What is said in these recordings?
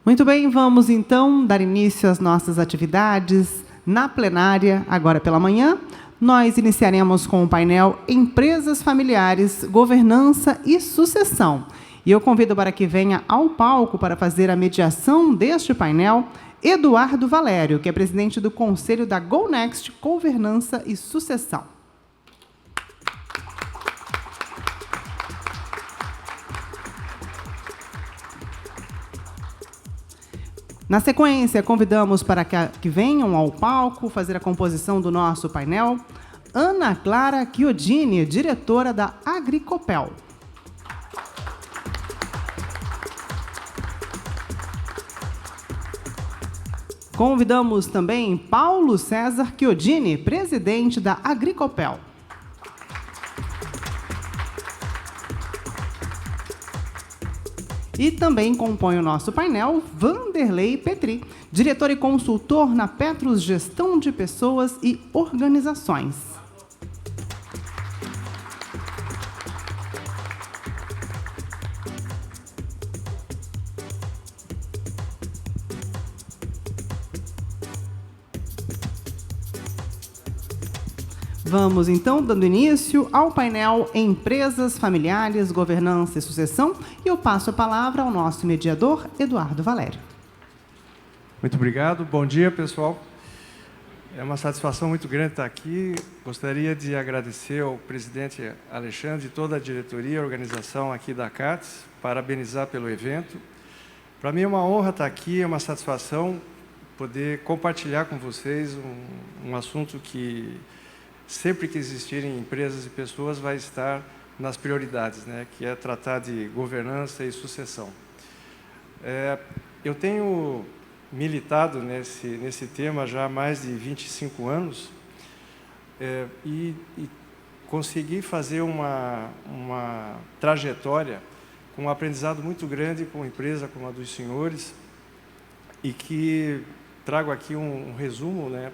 Muito bem, vamos então dar início às nossas atividades na plenária, agora pela manhã. Nós iniciaremos com o painel Empresas Familiares, Governança e Sucessão. E eu convido para que venha ao palco para fazer a mediação deste painel Eduardo Valério, que é presidente do Conselho da GoNext Governança e Sucessão. Na sequência, convidamos para que venham ao palco fazer a composição do nosso painel Ana Clara Chiodini, diretora da Agricopel. Convidamos também Paulo César Chiodini, presidente da Agricopel. E também compõe o nosso painel Vanderlei Petri, diretor e consultor na Petros Gestão de Pessoas e Organizações. Vamos, então, dando início ao painel Empresas Familiares, Governança e Sucessão, e eu passo a palavra ao nosso mediador, Eduardo Valério. Muito obrigado. Bom dia, pessoal. É uma satisfação muito grande estar aqui. Gostaria de agradecer ao presidente Alexandre e toda a diretoria e organização aqui da CATES, parabenizar pelo evento. Para mim é uma honra estar aqui, é uma satisfação poder compartilhar com vocês um assunto que sempre que existirem empresas e pessoas, vai estar nas prioridades, né? Que é tratar de governança e sucessão. Eu tenho militado nesse tema já há mais de 25 anos e consegui fazer uma trajetória com um aprendizado muito grande com uma empresa como a dos senhores e que trago aqui um resumo, né,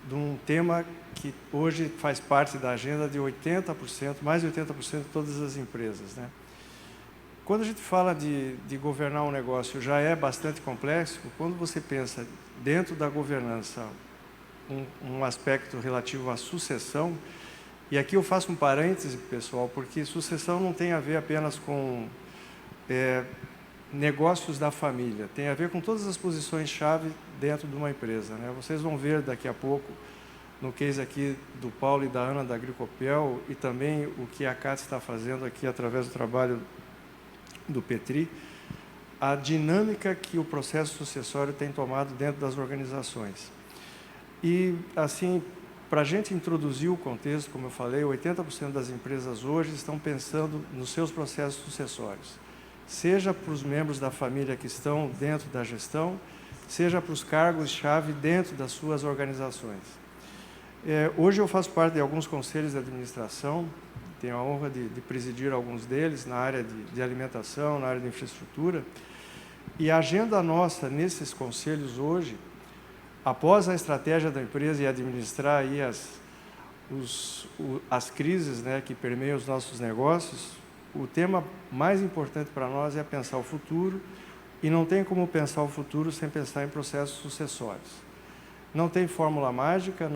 de um tema que hoje faz parte da agenda de 80%, mais de 80% de todas as empresas, né? Quando a gente fala de governar um negócio, já é bastante complexo. Quando você pensa dentro da governança, um aspecto relativo à sucessão, e aqui eu faço um parêntese, pessoal, porque sucessão não tem a ver apenas com negócios da família, tem a ver com todas as posições-chave dentro de uma empresa, né? Vocês vão ver daqui a pouco, no case aqui do Paulo e da Ana da Agricopel, e também o que a CATES está fazendo aqui através do trabalho do Petri, a dinâmica que o processo sucessório tem tomado dentro das organizações. E, assim, para a gente introduzir o contexto, como eu falei, 80% das empresas hoje estão pensando nos seus processos sucessórios, seja para os membros da família que estão dentro da gestão, seja para os cargos-chave dentro das suas organizações. Hoje eu faço parte de alguns conselhos de administração, tenho a honra de presidir alguns deles na área de alimentação, na área de infraestrutura, e a agenda nossa nesses conselhos hoje, após a estratégia da empresa e administrar aí as crises, né, que permeiam os nossos negócios, o tema mais importante para nós é pensar o futuro, e não tem como pensar o futuro sem pensar em processos sucessórios. Não tem fórmula mágica,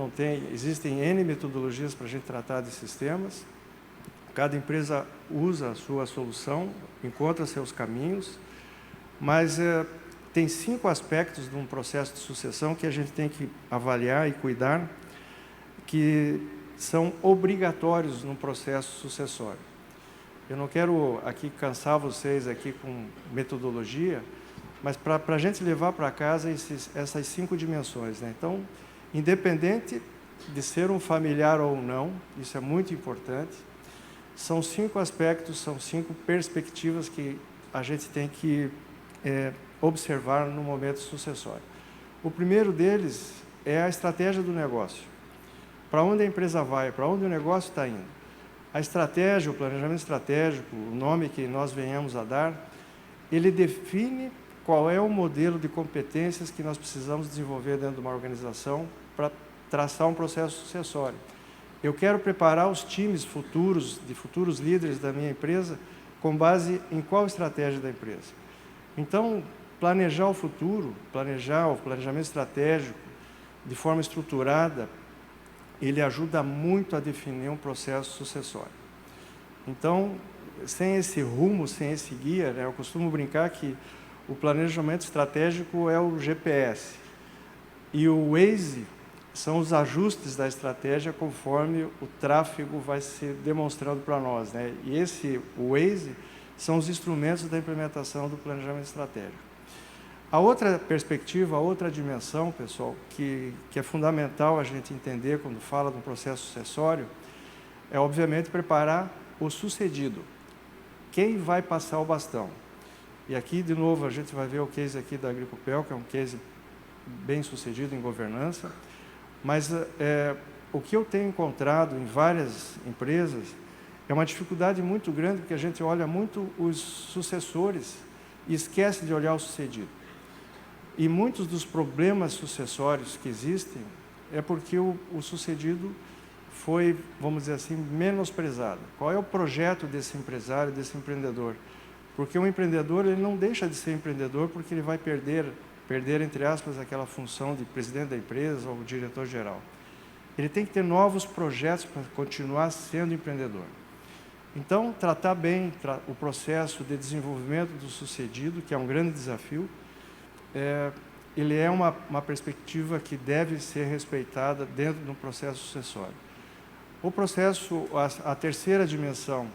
existem N metodologias para a gente tratar desses temas. Cada empresa usa a sua solução, encontra seus caminhos, mas tem 5 aspectos de um processo de sucessão que a gente tem que avaliar e cuidar, que são obrigatórios no processo sucessório. Eu não quero aqui cansar vocês aqui com metodologia, mas para a gente levar para casa essas 5 dimensões, né? Então, independente de ser um familiar ou não, isso é muito importante, são 5 aspectos, são 5 perspectivas que a gente tem que observar no momento sucessório. O primeiro deles é a estratégia do negócio. Para onde a empresa vai, para onde o negócio está indo. A estratégia, o planejamento estratégico, o nome que nós venhamos a dar, ele define qual é o modelo de competências que nós precisamos desenvolver dentro de uma organização para traçar um processo sucessório. Eu quero preparar os times futuros, de futuros líderes da minha empresa, com base em qual estratégia da empresa. Então, planejar o futuro, planejar o planejamento estratégico de forma estruturada, ele ajuda muito a definir um processo sucessório. Então, sem esse rumo, sem esse guia, né, eu costumo brincar que o planejamento estratégico é o GPS e o Waze são os ajustes da estratégia conforme o tráfego vai ser demonstrando para nós, né? E o Waze são os instrumentos da implementação do planejamento estratégico. A outra perspectiva, a outra dimensão, pessoal, que é fundamental a gente entender quando fala de um processo sucessório, é, obviamente, preparar o sucedido. Quem vai passar o bastão? E aqui, de novo, a gente vai ver o case aqui da Agricopel, que é um case bem sucedido em governança, mas o que eu tenho encontrado em várias empresas é uma dificuldade muito grande, porque a gente olha muito os sucessores e esquece de olhar o sucedido. E muitos dos problemas sucessórios que existem é porque o sucedido foi, vamos dizer assim, menosprezado. Qual é o projeto desse empresário, desse empreendedor? Porque o empreendedor, ele não deixa de ser empreendedor porque ele vai perder, entre aspas, aquela função de presidente da empresa ou diretor-geral. Ele tem que ter novos projetos para continuar sendo empreendedor. Então, tratar bem o processo de desenvolvimento do sucedido, que é um grande desafio, ele é uma perspectiva que deve ser respeitada dentro de um processo sucessório. O processo, a terceira dimensão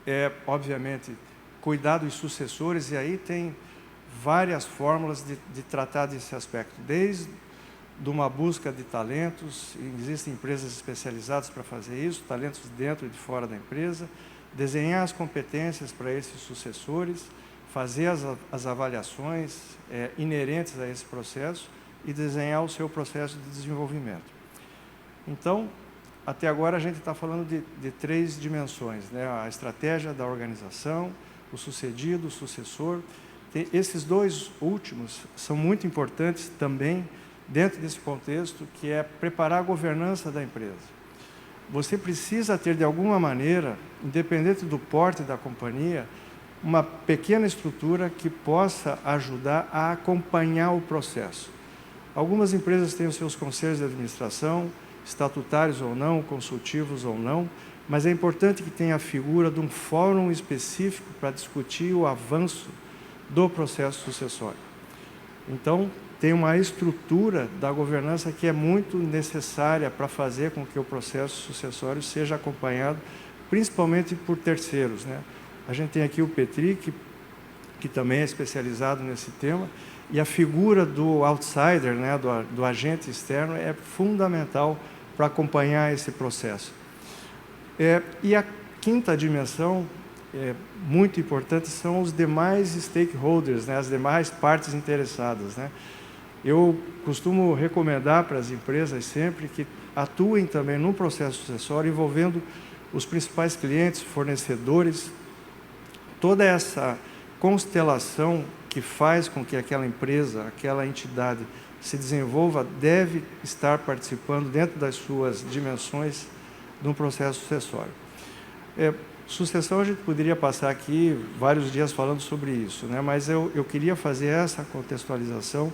é, obviamente, cuidar dos sucessores, e aí tem várias fórmulas de tratar desse aspecto, desde de uma busca de talentos, existem empresas especializadas para fazer isso, talentos dentro e de fora da empresa, desenhar as competências para esses sucessores, fazer as avaliações inerentes a esse processo e desenhar o seu processo de desenvolvimento. Então, até agora a gente está falando de três dimensões, né? A estratégia da organização, o sucedido, o sucessor. Esses dois últimos são muito importantes também dentro desse contexto, que é preparar a governança da empresa. Você precisa ter, de alguma maneira, independente do porte da companhia, uma pequena estrutura que possa ajudar a acompanhar o processo. Algumas empresas têm os seus conselhos de administração, estatutários ou não, consultivos ou não, mas é importante que tenha a figura de um fórum específico para discutir o avanço do processo sucessório. Então, tem uma estrutura da governança que é muito necessária para fazer com que o processo sucessório seja acompanhado, principalmente por terceiros, né? A gente tem aqui o Petri, que também é especializado nesse tema, e a figura do outsider, né, do agente externo, é fundamental para acompanhar esse processo. E a quinta dimensão, muito importante, são os demais stakeholders, né, as demais partes interessadas, né? Eu costumo recomendar para as empresas sempre que atuem também no processo sucessório, envolvendo os principais clientes, fornecedores, toda essa constelação que faz com que aquela empresa, aquela entidade se desenvolva, deve estar participando dentro das suas dimensões de um processo sucessório. Sucessão, a gente poderia passar aqui vários dias falando sobre isso, né? Mas eu queria fazer essa contextualização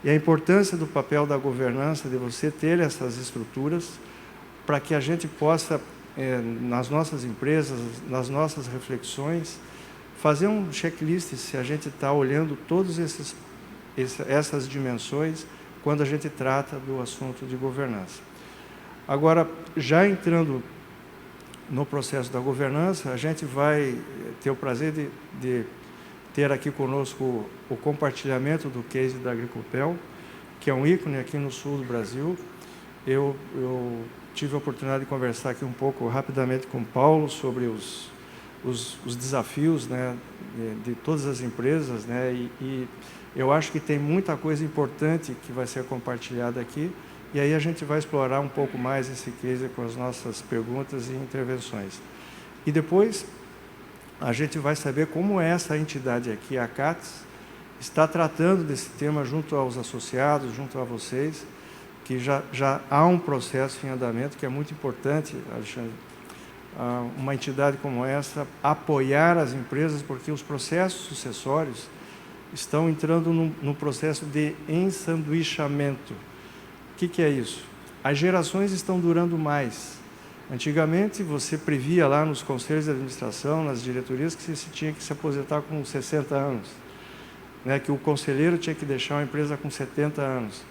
e a importância do papel da governança, de você ter essas estruturas, para que a gente possa, nas nossas empresas, nas nossas reflexões, fazer um checklist se a gente está olhando todas essas dimensões quando a gente trata do assunto de governança. Agora, já entrando no processo da governança, a gente vai ter o prazer de ter aqui conosco o compartilhamento do case da Agricopel, que é um ícone aqui no sul do Brasil. Eu tive a oportunidade de conversar aqui um pouco rapidamente com o Paulo sobre os desafios, né, de todas as empresas, né, e eu acho que tem muita coisa importante que vai ser compartilhada aqui, e aí a gente vai explorar um pouco mais esse case com as nossas perguntas e intervenções. E depois a gente vai saber como essa entidade aqui, a CATES, está tratando desse tema junto aos associados, junto a vocês, que já há um processo em andamento que é muito importante, Alexandre, uma entidade como essa apoiar as empresas, porque os processos sucessórios, estão entrando num processo de ensanduichamento. O que é isso? As gerações estão durando mais. Antigamente, você previa lá nos conselhos de administração, nas diretorias, que você tinha que se aposentar com 60 anos, né? Que o conselheiro tinha que deixar uma empresa com 70 anos.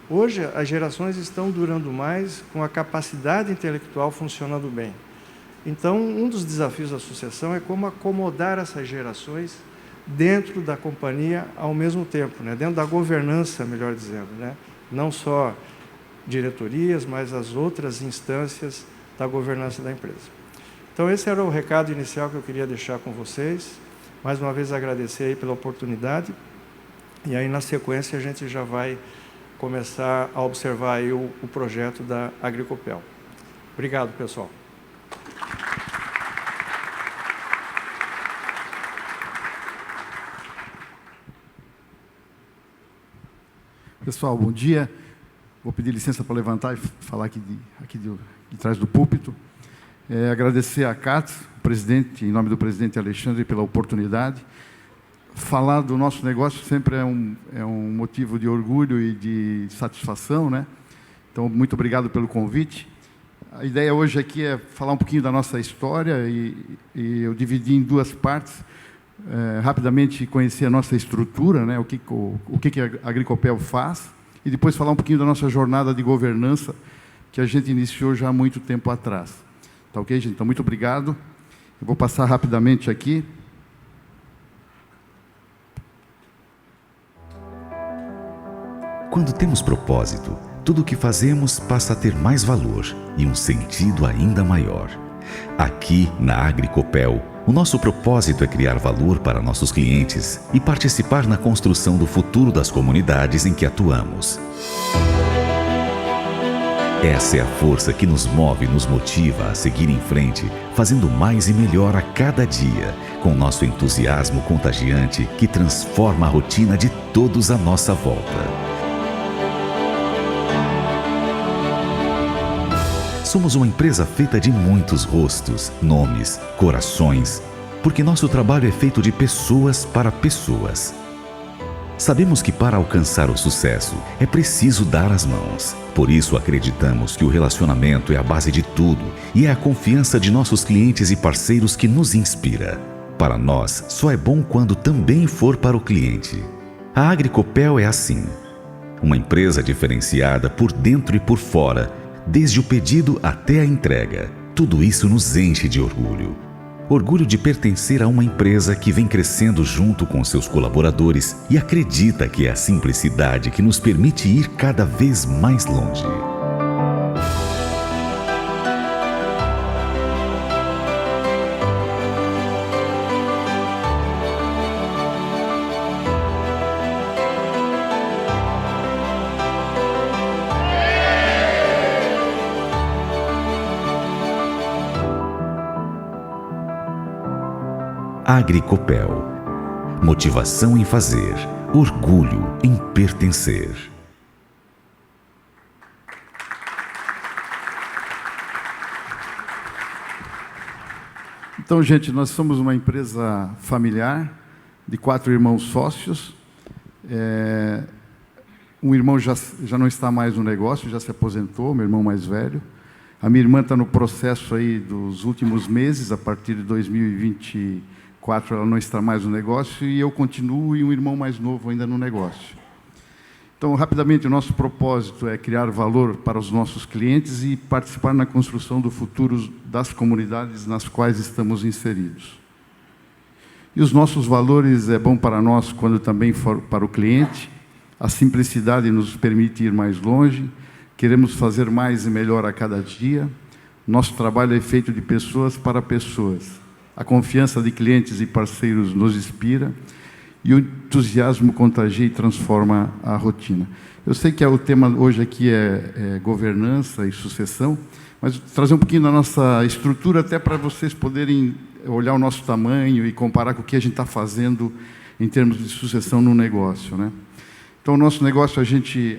Hoje, as gerações estão durando mais, com a capacidade intelectual funcionando bem. Então, um dos desafios da sucessão é como acomodar essas gerações dentro da companhia ao mesmo tempo, né? Dentro da governança, melhor dizendo, né? Não só diretorias, mas as outras instâncias da governança da empresa. Então, esse era o recado inicial que eu queria deixar com vocês. Mais uma vez, agradecer aí pela oportunidade. E aí, na sequência, a gente já vai começar a observar aí o projeto da Agricopel. Obrigado, pessoal. Pessoal, bom dia. Vou pedir licença para levantar e falar aqui de trás do púlpito. Agradecer a CAT, o presidente, em nome do presidente Alexandre, pela oportunidade. Falar do nosso negócio sempre é um motivo de orgulho e de satisfação, né? Então, muito obrigado pelo convite. A ideia hoje aqui é falar um pouquinho da nossa história e eu dividi em duas partes. Rapidamente conhecer a nossa estrutura, né? O que a Agricopel faz, e depois falar um pouquinho da nossa jornada de governança, que a gente iniciou já há muito tempo atrás. Tá ok, gente? Então, muito obrigado. Eu vou passar rapidamente aqui. Quando temos propósito, tudo o que fazemos passa a ter mais valor e um sentido ainda maior. Aqui, na Agricopel, o nosso propósito é criar valor para nossos clientes e participar na construção do futuro das comunidades em que atuamos. Essa é a força que nos move e nos motiva a seguir em frente, fazendo mais e melhor a cada dia, com nosso entusiasmo contagiante que transforma a rotina de todos à nossa volta. Somos uma empresa feita de muitos rostos, nomes, corações, porque nosso trabalho é feito de pessoas para pessoas. Sabemos que para alcançar o sucesso é preciso dar as mãos. Por isso acreditamos que o relacionamento é a base de tudo e é a confiança de nossos clientes e parceiros que nos inspira. Para nós, só é bom quando também for para o cliente. A Agricopel é assim. Uma empresa diferenciada por dentro e por fora, desde o pedido até a entrega. Tudo isso nos enche de orgulho. Orgulho de pertencer a uma empresa que vem crescendo junto com seus colaboradores e acredita que é a simplicidade que nos permite ir cada vez mais longe. Agricopel. Motivação em fazer, orgulho em pertencer. Então, gente, nós somos uma empresa familiar de 4 irmãos sócios. Um irmão já não está mais no negócio, já se aposentou, meu irmão mais velho. A minha irmã está no processo aí dos últimos meses, a partir de 2024 ela não está mais no negócio, e eu continuo, e um irmão mais novo ainda no negócio. Então, rapidamente, o nosso propósito é criar valor para os nossos clientes e participar na construção do futuro das comunidades nas quais estamos inseridos. E os nossos valores é bom para nós quando também for para o cliente. A simplicidade nos permite ir mais longe. Queremos fazer mais e melhor a cada dia. Nosso trabalho é feito de pessoas para pessoas. A confiança de clientes e parceiros nos inspira e o entusiasmo contagia e transforma a rotina. Eu sei que o tema hoje aqui é governança e sucessão, mas trazer um pouquinho da nossa estrutura até para vocês poderem olhar o nosso tamanho e comparar com o que a gente está fazendo em termos de sucessão no negócio, né? Então, o nosso negócio,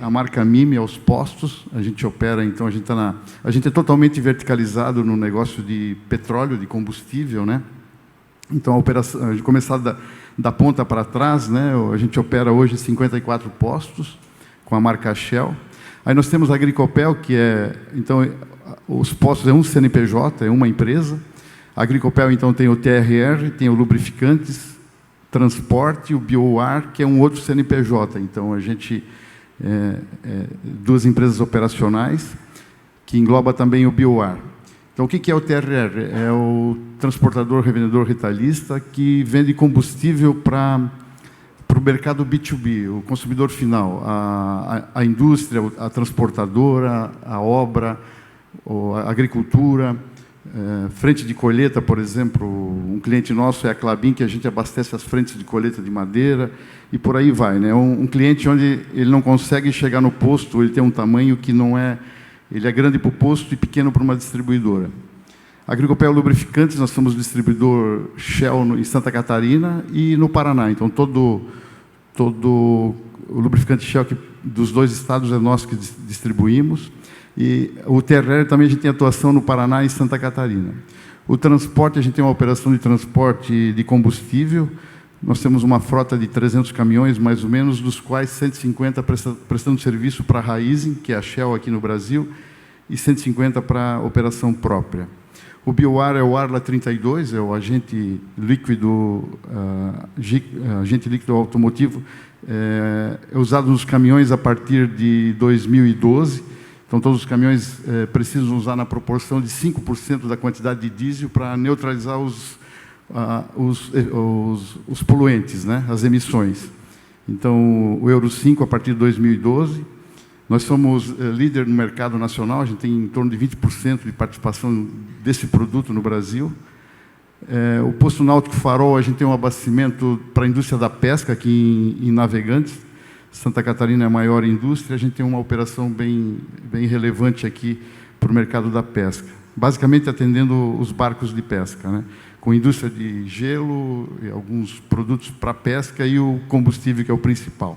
a marca Mime aos postos, a gente opera, então, a gente é totalmente verticalizado no negócio de petróleo, de combustível, né? Então, a operação, de começar da ponta para trás, né, a gente opera hoje 54 postos com a marca Shell. Aí nós temos a Agricopel, que então, os postos é um CNPJ, é uma empresa. A Agricopel, então, tem o TRR, tem o Lubrificantes, Transporte, o BioAr, que é um outro CNPJ. Então, a gente... duas empresas operacionais, que engloba também o BioAr. Então, o que é o TRR? É o transportador, revendedor, retalhista, que vende combustível para o mercado B2B, o consumidor final, a indústria, a transportadora, a obra, a agricultura, frente de colheita, por exemplo, um cliente nosso é a Klabin, que a gente abastece as frentes de colheita de madeira, e por aí vai, né? Um cliente onde ele não consegue chegar no posto, ele tem um tamanho que não é... Ele é grande para o posto e pequeno para uma distribuidora. A Agricopel Lubrificantes, nós somos distribuidor Shell em Santa Catarina e no Paraná. Então, todo o lubrificante Shell dos dois estados é nós que distribuímos. E o TRR também a gente tem atuação no Paraná e Santa Catarina. O transporte, a gente tem uma operação de transporte de combustível. Nós temos uma frota de 300 caminhões, mais ou menos, dos quais 150 prestando serviço para a Raízen, que é a Shell aqui no Brasil, e 150 para a operação própria. O BioAr é o Arla 32, é o agente líquido automotivo, é usado nos caminhões a partir de 2012. Então, todos os caminhões precisam usar na proporção de 5% da quantidade de diesel para neutralizar os poluentes, né? As emissões. Então, o Euro 5, a partir de 2012, nós somos líder no mercado nacional, a gente tem em torno de 20% de participação desse produto no Brasil. O Posto Náutico Farol, a gente tem um abastecimento para a indústria da pesca aqui em Navegantes. Santa Catarina é a maior indústria, a gente tem uma operação bem relevante aqui para o mercado da pesca. Basicamente atendendo os barcos de pesca, né? Com indústria de gelo, alguns produtos para pesca e o combustível, que é o principal.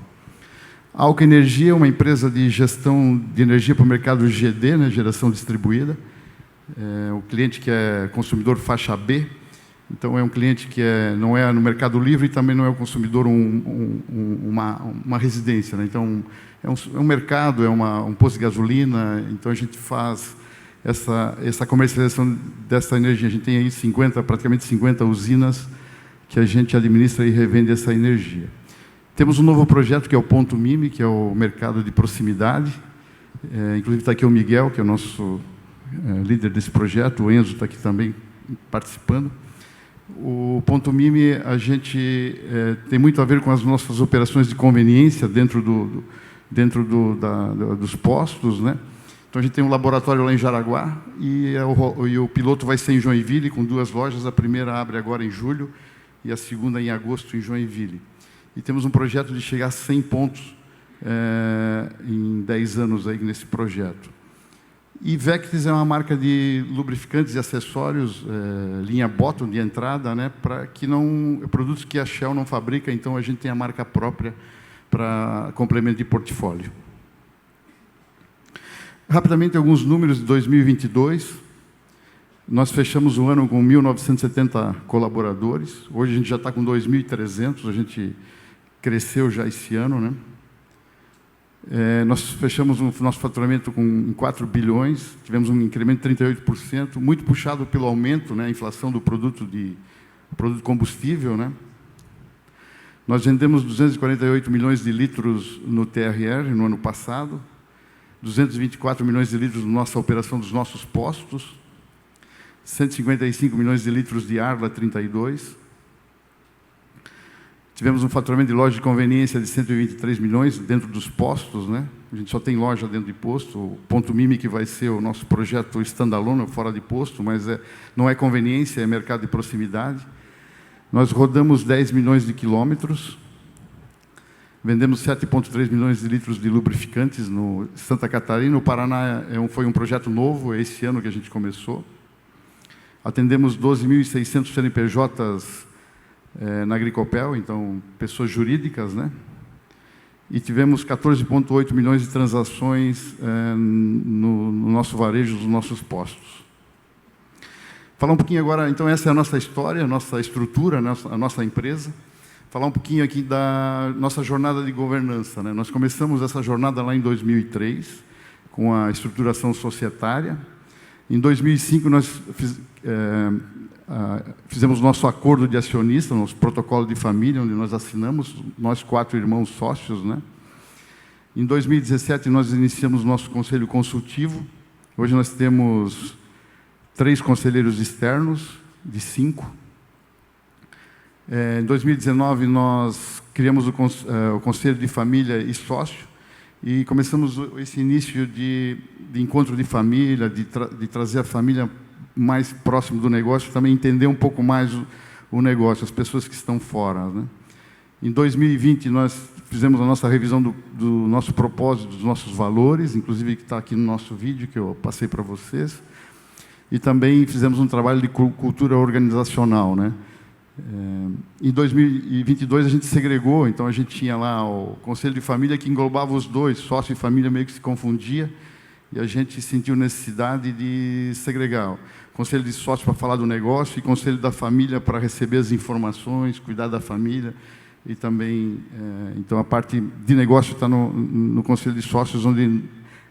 A Alca Energia é uma empresa de gestão de energia para o mercado GD, né? Geração distribuída. O cliente que é consumidor faixa B, então é um cliente que não é no mercado livre e também não é o consumidor uma residência, né? Então é um mercado, é um posto de gasolina, então a gente faz essa comercialização dessa energia. A gente tem aí praticamente 50 usinas que a gente administra e revende essa energia. Temos um novo projeto que é o Ponto Mimi, que é o mercado de proximidade. Inclusive está aqui o Miguel, que é o nosso líder desse projeto, o Enzo está aqui também participando. O Ponto Mimi, a gente tem muito a ver com as nossas operações de conveniência dentro dos postos, né? Então, a gente tem um laboratório lá em Jaraguá e o piloto vai ser em Joinville, com 2 lojas. A primeira abre agora em julho e a segunda em agosto em Joinville. E temos um projeto de chegar a 100 pontos em 10 anos aí nesse projeto. E Vectis é uma marca de lubrificantes e acessórios, linha bottom de entrada, né, produtos que a Shell não fabrica, então a gente tem a marca própria para complemento de portfólio. Rapidamente, alguns números de 2022. Nós fechamos o ano com 1.970 colaboradores. Hoje a gente já está com 2.300, a gente cresceu já esse ano, né? Nós fechamos o nosso faturamento em 4 bilhões, tivemos um incremento de 38%, muito puxado pelo aumento, né, a inflação do produto combustível, né? Nós vendemos 248 milhões de litros no TRR no ano passado, 224 milhões de litros na nossa operação dos nossos postos, 155 milhões de litros de Arla 32. Tivemos um faturamento de loja de conveniência de 123 milhões dentro dos postos, né? A gente só tem loja dentro de posto. O Ponto Mimi, que vai ser o nosso projeto standalone, fora de posto, mas não é conveniência, é mercado de proximidade. Nós rodamos 10 milhões de quilômetros, vendemos 7,3 milhões de litros de lubrificantes no Santa Catarina. O Paraná foi um projeto novo, é esse ano que a gente começou. Atendemos 12.600 CNPJs na Agricopel, então pessoas jurídicas, né? E tivemos 14,8 milhões de transações no nosso varejo, nos nossos postos. Falar um pouquinho agora, então, essa é a nossa história, a nossa estrutura, a nossa empresa. Falar um pouquinho aqui da nossa jornada de governança, né? Nós começamos essa jornada lá em 2003, com a estruturação societária. Em 2005, nós fizemos nosso acordo de acionista, nosso protocolo de família, onde nós assinamos, nós 4 irmãos sócios, né? Em 2017, nós iniciamos nosso conselho consultivo. Hoje nós temos 3 conselheiros externos, de 5. Em 2019, nós criamos o Conselho de Família e Sócio e começamos esse início de encontro de família, de trazer a família mais próximo do negócio, também entender um pouco mais o negócio, as pessoas que estão fora, né? Em 2020, nós fizemos a nossa revisão do nosso propósito, dos nossos valores, inclusive que está aqui no nosso vídeo, que eu passei para vocês, e também fizemos um trabalho de cultura organizacional, né? Em 2022 a gente segregou, então a gente tinha lá o Conselho de Família que englobava os dois, sócio e família meio que se confundia, e a gente sentiu necessidade de segregar. Conselho de sócio para falar do negócio e Conselho da Família para receber as informações, cuidar da família, e também, então a parte de negócio está no Conselho de Sócios, onde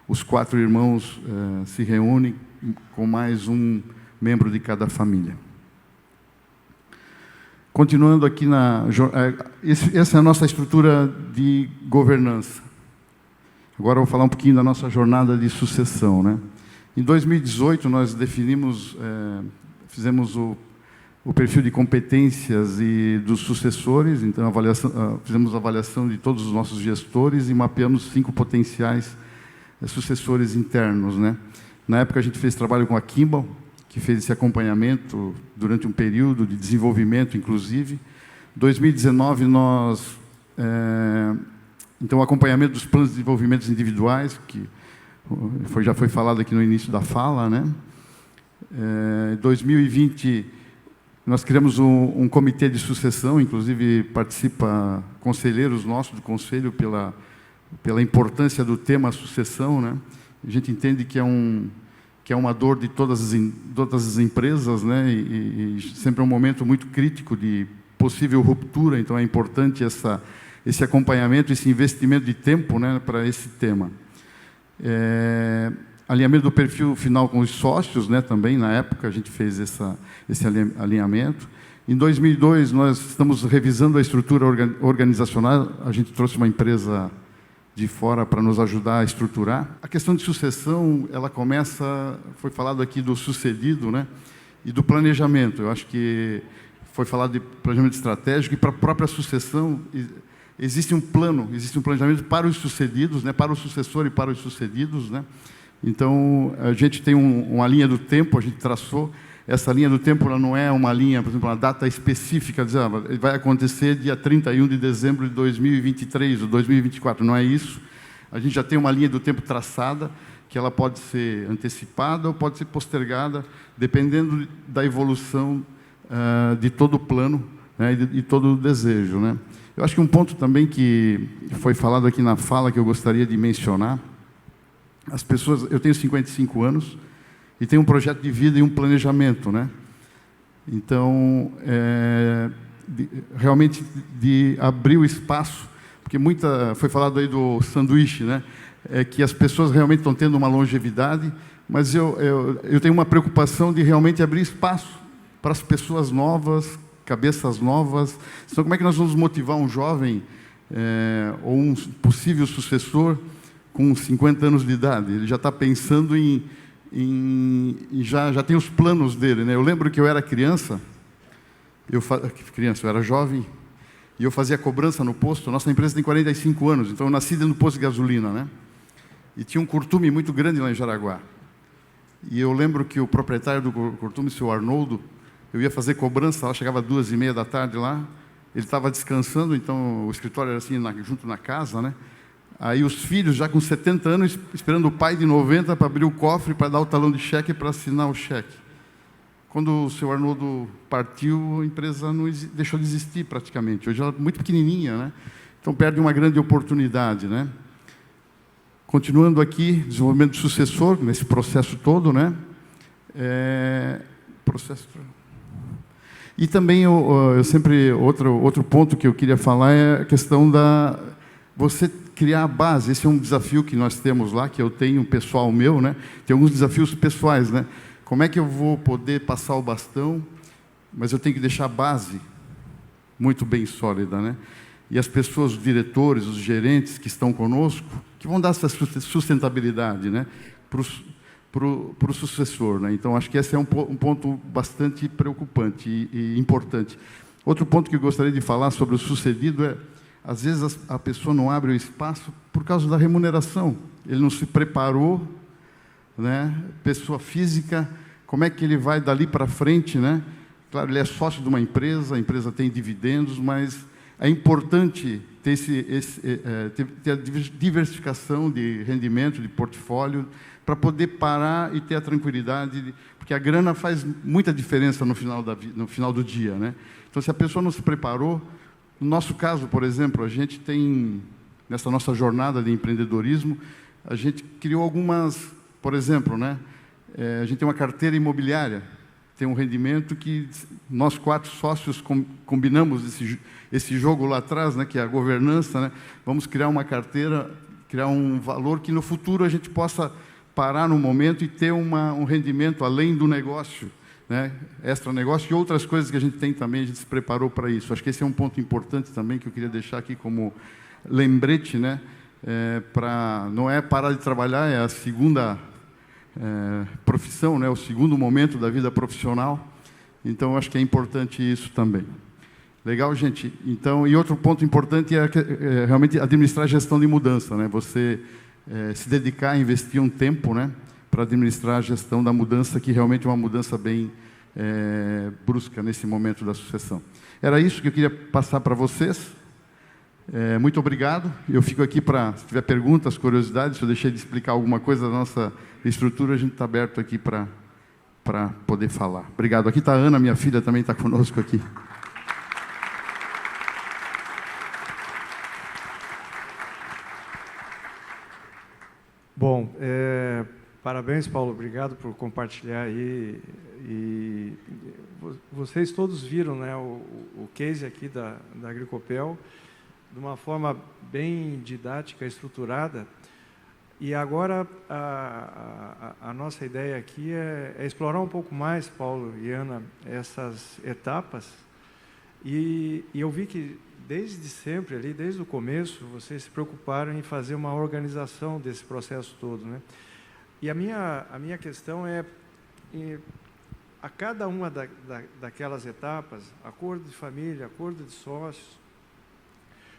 os 4 irmãos se reúnem com mais um membro de cada família. Continuando aqui essa é a nossa estrutura de governança. Agora eu vou falar um pouquinho da nossa jornada de sucessão, né? Em 2018 nós fizemos o perfil de competências e dos sucessores, então fizemos a avaliação de todos os nossos gestores e mapeamos 5 potenciais sucessores internos, né? Na época a gente fez trabalho com a Kimball, que fez esse acompanhamento durante um período de desenvolvimento, inclusive. Em 2019, nós... então, o acompanhamento dos planos de desenvolvimento individuais, que já foi falado aqui no início da fala, né? Em 2020, nós criamos um comitê de sucessão, inclusive participa conselheiros nossos do conselho pela importância do tema sucessão, né? A gente entende que é uma dor de todas as empresas, né? E sempre é um momento muito crítico de possível ruptura, então é importante esse acompanhamento, esse investimento de tempo, né, para esse tema. Alinhamento do perfil final com os sócios, né, também, na época, a gente fez esse alinhamento. Em 2002, nós estamos revisando a estrutura organizacional, a gente trouxe uma empresa de fora para nos ajudar a estruturar. A questão de sucessão, ela foi falado aqui do sucedido, né, e do planejamento. Eu acho que foi falado de planejamento estratégico, e para a própria sucessão existe um planejamento para os sucedidos, né, para o sucessor e para os sucedidos, né. Então, a gente tem uma linha do tempo, a gente traçou. Essa linha do tempo ela não é uma linha, por exemplo, uma data específica, dizer, vai acontecer dia 31 de dezembro de 2023 ou 2024, não é isso. A gente já tem uma linha do tempo traçada, que ela pode ser antecipada ou pode ser postergada, dependendo da evolução de todo o plano, né, e de todo o desejo, né. Eu acho que um ponto também que foi falado aqui na fala, que eu gostaria de mencionar, as pessoas, eu tenho 55 anos, e tem um projeto de vida e um planejamento, né? Então, realmente de abrir o espaço, porque foi falado aí do sanduíche, né? Que as pessoas realmente estão tendo uma longevidade, mas eu tenho uma preocupação de realmente abrir espaço para as pessoas novas, cabeças novas. Então, como é que nós vamos motivar um jovem ou um possível sucessor com 50 anos de idade? Ele já está pensando e já tem os planos dele, né? Eu lembro que eu era criança, eu era jovem, e eu fazia cobrança no posto. Nossa empresa tem 45 anos, então eu nasci dentro do posto de gasolina, né? E tinha um curtume muito grande lá em Jaraguá. E eu lembro que o proprietário do curtume, o seu Arnoldo, eu ia fazer cobrança, ela chegava às 2h30 da tarde lá, ele estava descansando, então o escritório era assim, junto na casa, né? Aí os filhos, já com 70 anos, esperando o pai de 90 para abrir o cofre, para dar o talão de cheque, para assinar o cheque. Quando o seu Arnoldo partiu, a empresa deixou de existir praticamente. Hoje ela é muito pequenininha, né? Então perde uma grande oportunidade, né? Continuando aqui, desenvolvimento do sucessor, nesse processo todo, né? processo. E também, eu sempre, outro ponto que eu queria falar é a questão da você criar a base. Esse é um desafio que nós temos lá, que eu tenho, pessoal meu, né? Tem alguns desafios pessoais, né? Como é que eu vou poder passar o bastão, mas eu tenho que deixar a base muito bem sólida, né? E as pessoas, os diretores, os gerentes que estão conosco, que vão dar essa sustentabilidade, né? Para o sucessor, né? Então, acho que esse é um ponto bastante preocupante e importante. Outro ponto que eu gostaria de falar sobre o sucedido é, às vezes, a pessoa não abre o espaço por causa da remuneração. Ele não se preparou, né? Pessoa física, como é que ele vai dali para frente, né? Claro, ele é sócio de uma empresa, a empresa tem dividendos, mas é importante ter, ter a diversificação de rendimento, de portfólio, para poder parar e ter a tranquilidade, porque a grana faz muita diferença no final do dia, né? Então, se a pessoa não se preparou, no nosso caso, por exemplo, a gente tem, nessa nossa jornada de empreendedorismo, a gente criou algumas, por exemplo, né? A gente tem uma carteira imobiliária, tem um rendimento que nós 4 sócios combinamos esse jogo lá atrás, né, que é a governança, né? Vamos criar uma carteira, criar um valor que no futuro a gente possa parar no momento e ter um rendimento além do negócio, né? Extra negócio e outras coisas que a gente tem também, a gente se preparou para isso. Acho que esse é um ponto importante também que eu queria deixar aqui como lembrete, né? Não é parar de trabalhar, é a segunda profissão, né? O segundo momento da vida profissional. Então, acho que é importante isso também. Legal, gente? Então, e outro ponto importante é realmente administrar a gestão de mudança, né? Você se dedicar a investir um tempo, né, para administrar a gestão da mudança, que realmente é uma mudança bem brusca nesse momento da sucessão. Era isso que eu queria passar para vocês. Muito obrigado. Eu fico aqui para, se tiver perguntas, curiosidades, se eu deixei de explicar alguma coisa da nossa estrutura, a gente está aberto aqui para poder falar. Obrigado. Aqui está a Ana, minha filha, também está conosco aqui. Bom, parabéns, Paulo, obrigado por compartilhar aí. E vocês todos viram, né, o case aqui da Agricopel, de uma forma bem didática, estruturada. E agora a nossa ideia aqui é explorar um pouco mais, Paulo e Ana, essas etapas. E eu vi que desde sempre, ali, desde o começo, vocês se preocuparam em fazer uma organização desse processo todo, né? E a minha questão é, a cada uma daquelas etapas, acordo de família, acordo de sócios,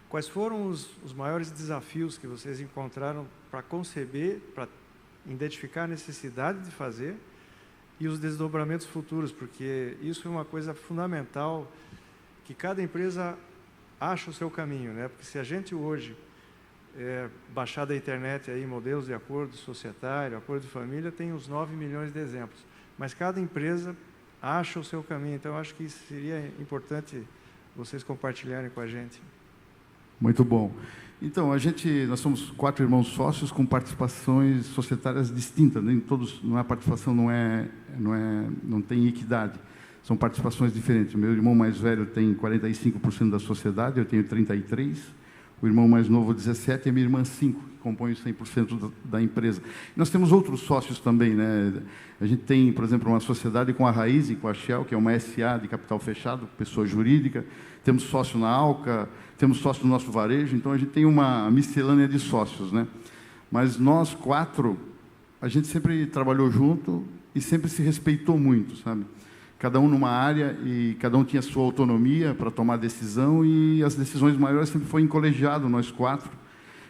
quais foram os maiores desafios que vocês encontraram para conceber, para identificar a necessidade de fazer e os desdobramentos futuros, porque isso é uma coisa fundamental, que cada empresa acha o seu caminho, né? Porque se a gente hoje baixar da internet aí modelos de acordo societário, acordo de família, tem uns 9 milhões de exemplos, mas cada empresa acha o seu caminho. Então, eu acho que seria importante vocês compartilharem com a gente. Muito bom. Então, nós somos 4 irmãos sócios com participações societárias distintas. Nem todos, a participação não tem equidade. São participações diferentes. O meu irmão mais velho tem 45% da sociedade, eu tenho 33%. O irmão mais novo, 17%, e a minha irmã, 5%, que compõe 100% da empresa. Nós temos outros sócios também, né? A gente tem, por exemplo, uma sociedade com a Raiz e com a Shell, que é uma SA de capital fechado, pessoa jurídica. Temos sócio na Alca, temos sócio no nosso varejo, então a gente tem uma miscelânea de sócios, né? Mas nós 4, a gente sempre trabalhou junto e sempre se respeitou muito, sabe? Cada um numa área e cada um tinha sua autonomia para tomar decisão, e as decisões maiores sempre foi em colegiado, nós 4.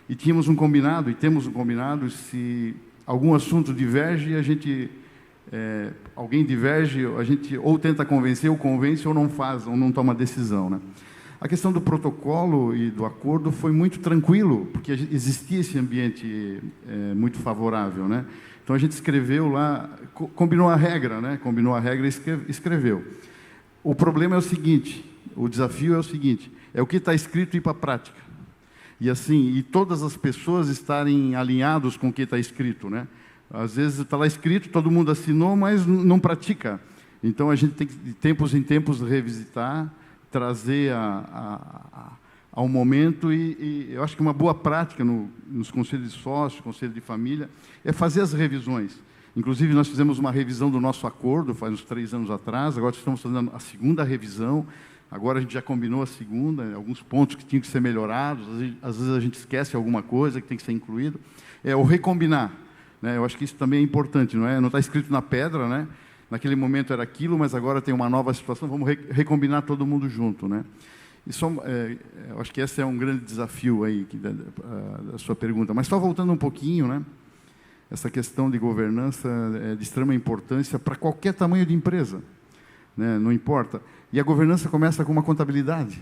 E tínhamos um combinado, e temos um combinado, se algum assunto diverge, alguém diverge, a gente ou tenta convencer, ou convence, ou não faz, ou não toma decisão, né? A questão do protocolo e do acordo foi muito tranquilo, porque existia esse ambiente muito favorável, né? Então, a gente escreveu lá, combinou a regra, né? Combinou a regra e escreveu. O problema é o seguinte, o desafio é o seguinte, é o que está escrito ir para a prática. E assim, e todas as pessoas estarem alinhados com o que está escrito, né? Às vezes está lá escrito, todo mundo assinou, mas não pratica. Então, a gente tem que, de tempos em tempos, revisitar, trazer ao momento, e eu acho que uma boa prática nos conselhos de sócios, conselho de família, é fazer as revisões. Inclusive, nós fizemos uma revisão do nosso acordo, faz uns 3 anos atrás, agora estamos fazendo a segunda revisão, agora a gente já combinou a segunda, alguns pontos que tinham que ser melhorados, às vezes a gente esquece alguma coisa que tem que ser incluído. É o recombinar, né? Eu acho que isso também é importante, não está escrito na pedra, né? Naquele momento era aquilo, mas agora tem uma nova situação, vamos recombinar todo mundo junto, né? Eu acho que esse é um grande desafio aí da sua pergunta. Mas só voltando um pouquinho, né? Essa questão de governança é de extrema importância para qualquer tamanho de empresa, né? Não importa. E a governança começa com uma contabilidade,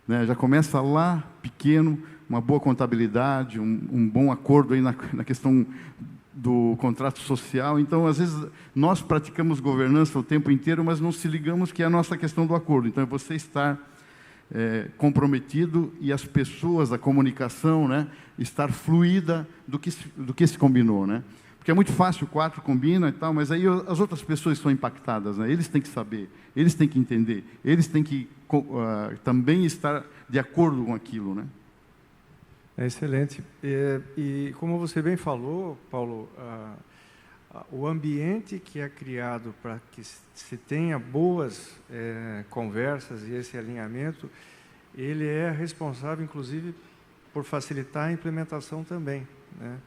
né? Já começa lá, pequeno, uma boa contabilidade, um bom acordo aí na questão do contrato social. Então, às vezes, nós praticamos governança o tempo inteiro, mas não se ligamos que é a nossa questão do acordo. Então, é você estar comprometido e as pessoas, a comunicação, né, estar fluida do que se combinou, né? Porque é muito fácil, 4 combinam e tal, mas aí as outras pessoas são impactadas, né? Eles têm que saber, eles têm que entender, eles têm que também estar de acordo com aquilo, né? É excelente. E como você bem falou, Paulo, o ambiente que é criado para que se tenha boas conversas e esse alinhamento, ele é responsável, inclusive, por facilitar a implementação também, né?